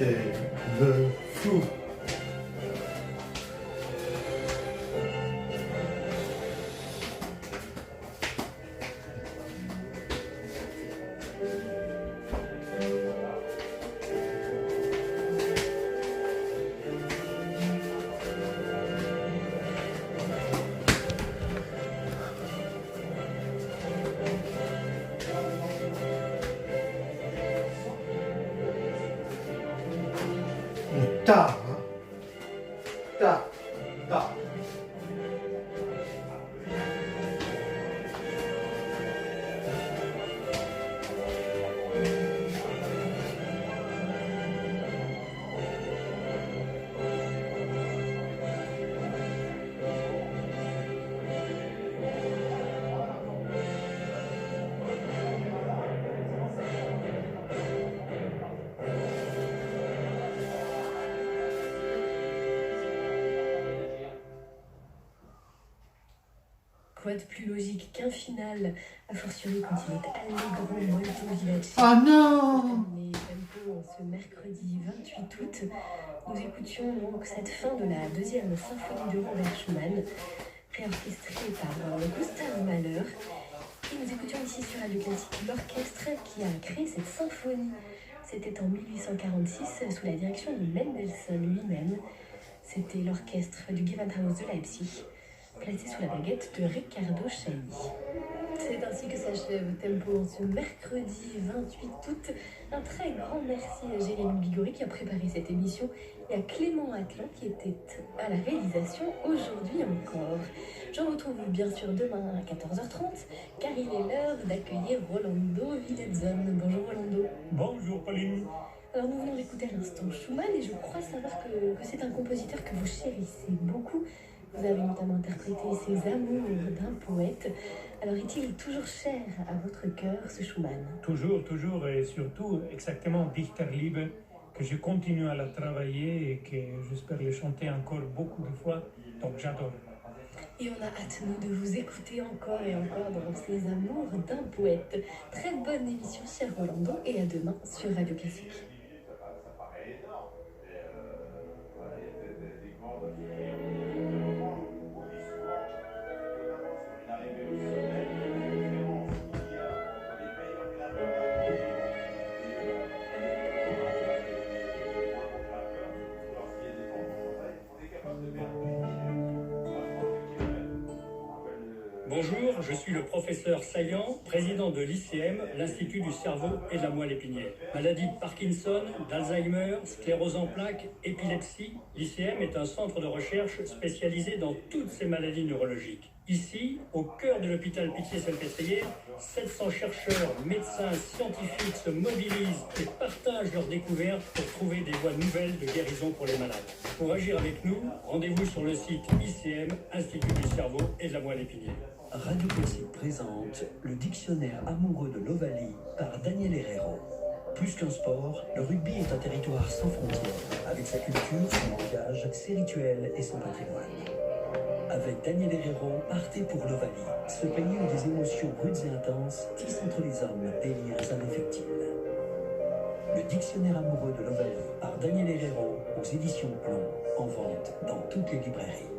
C'était le fou. Ta, hein? Ta, ta. Quoi de plus logique qu'un final, a fortiori quand il est allegro molto vivace. Ah non! Mais tempo, ce mercredi 28 août, nous écoutions donc cette fin de la deuxième symphonie de Robert Schumann, réorchestrée par Gustave Mahler. Et nous écoutions ici sur Radio Classique l'orchestre qui a créé cette symphonie. C'était en 1846 sous la direction de Mendelssohn lui-même. C'était l'orchestre du Gewandhaus de Leipzig, placé sous la baguette de Riccardo Chailly. C'est ainsi que s'achève Tempo en ce mercredi 28 août. Un très grand merci à Jérémy Bigori qui a préparé cette émission et à Clément Atlan qui était à la réalisation aujourd'hui encore. Je vous retrouve bien sûr demain à 14h30 car il est l'heure d'accueillir Rolando Villezone. Bonjour Rolando. Bonjour Pauline. Alors nous venons d'écouter à l'instant Schumann et je crois savoir que c'est un compositeur que vous chérissez beaucoup. Vous avez notamment interprété ces amours d'un poète. Alors est-il toujours cher à votre cœur, ce Schumann? Toujours et surtout exactement Dichterliebe, que je continue à la travailler et que j'espère le chanter encore beaucoup de fois, donc j'adore. Et on a hâte, nous, de vous écouter encore et encore dans ces amours d'un poète. Très bonne émission, cher Rolando, et à demain sur Radio Classique. Bonjour, je suis le professeur Saillant, président de l'ICM, l'Institut du cerveau et de la moelle épinière. Maladie de Parkinson, d'Alzheimer, sclérose en plaques, épilepsie, l'ICM est un centre de recherche spécialisé dans toutes ces maladies neurologiques. Ici, au cœur de l'hôpital Pitié-Salpêtrière, 700 chercheurs, médecins, scientifiques se mobilisent et partagent leurs découvertes pour trouver des voies nouvelles de guérison pour les malades. Pour agir avec nous, rendez-vous sur le site ICM, Institut du cerveau et de la moelle épinière. Radio Classique présente le dictionnaire amoureux de l'Ovalie par Daniel Herrero. Plus qu'un sport, le rugby est un territoire sans frontières, avec sa culture, son langage, ses rituels et son patrimoine. Avec Daniel Herrero, partez pour l'Ovalie, ce pays où des émotions rudes et intenses tissent entre les hommes des liens indéfectibles. Le dictionnaire amoureux de l'Ovalie par Daniel Herrero aux éditions Plomb, en vente dans toutes les librairies.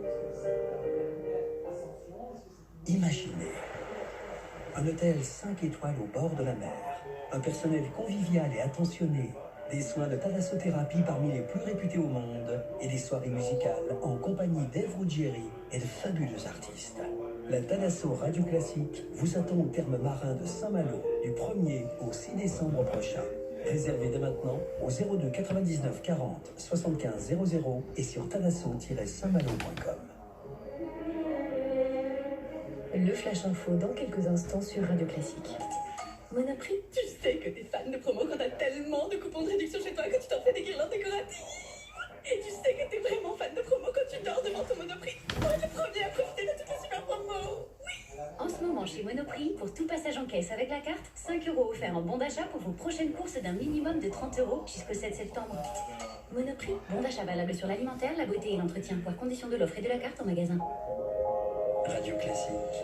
Imaginez un hôtel 5 étoiles au bord de la mer, un personnel convivial et attentionné, des soins de thalassothérapie parmi les plus réputés au monde et des soirées musicales en compagnie d'Ève Ruggieri et de fabuleux artistes. La Thalasso Radio Classique vous attend au terme marin de Saint-Malo du 1er au 6 décembre prochain. Réservez dès maintenant au 02 99 40 75 00 et sur thalasso-saintmalo.com. Le Flash Info dans quelques instants sur Radio Classique. Monoprix, tu sais que t'es fan de promo quand t'as tellement de coupons de réduction chez toi que tu t'en fais des guirlandes décoratives. Et tu sais que t'es vraiment fan de promo quand tu dors devant ton Monoprix. Pour être le premier à profiter de toutes les super promos. Oui. En ce moment, chez Monoprix, pour tout passage en caisse avec la carte, 5 € offerts en bon d'achat pour vos prochaines courses d'un minimum de 30 € jusqu'au 7 septembre. Monoprix, bon d'achat valable sur l'alimentaire, la beauté et l'entretien. Voir conditions de l'offre et de la carte en magasin. Radio Classique.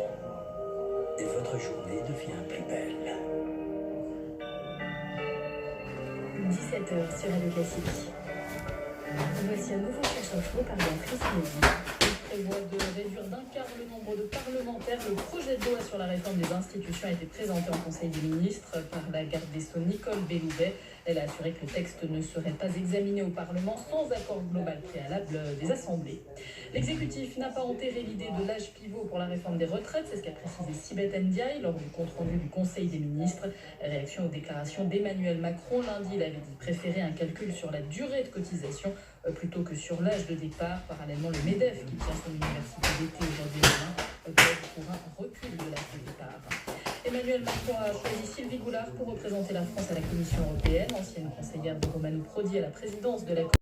Et votre journée devient plus belle. 17 17h sur Radio Classique. Voici un nouveau flash info par Béatrice Lévy. Il prévoit de réduire d'un quart le nombre de parlementaires. Le projet de loi sur la réforme des institutions a été présenté en Conseil des ministres par la garde des Sceaux Nicole Belloubet. Elle a assuré que le texte ne serait pas examiné au Parlement sans accord global préalable des assemblées. L'exécutif n'a pas enterré l'idée de l'âge pivot pour la réforme des retraites, c'est ce qu'a précisé Sibeth Ndiaye lors du compte-rendu du Conseil des ministres. Réaction aux déclarations d'Emmanuel Macron. Lundi, il avait dit préférer un calcul sur la durée de cotisation plutôt que sur l'âge de départ. Parallèlement, le MEDEF, qui tient son université d'été aujourd'hui demain, plaide pour un recul de l'âge de départ. Emmanuel Macron a choisi Sylvie Goulard pour représenter la France à la Commission européenne, ancienne conseillère de Romano Prodi à la présidence de la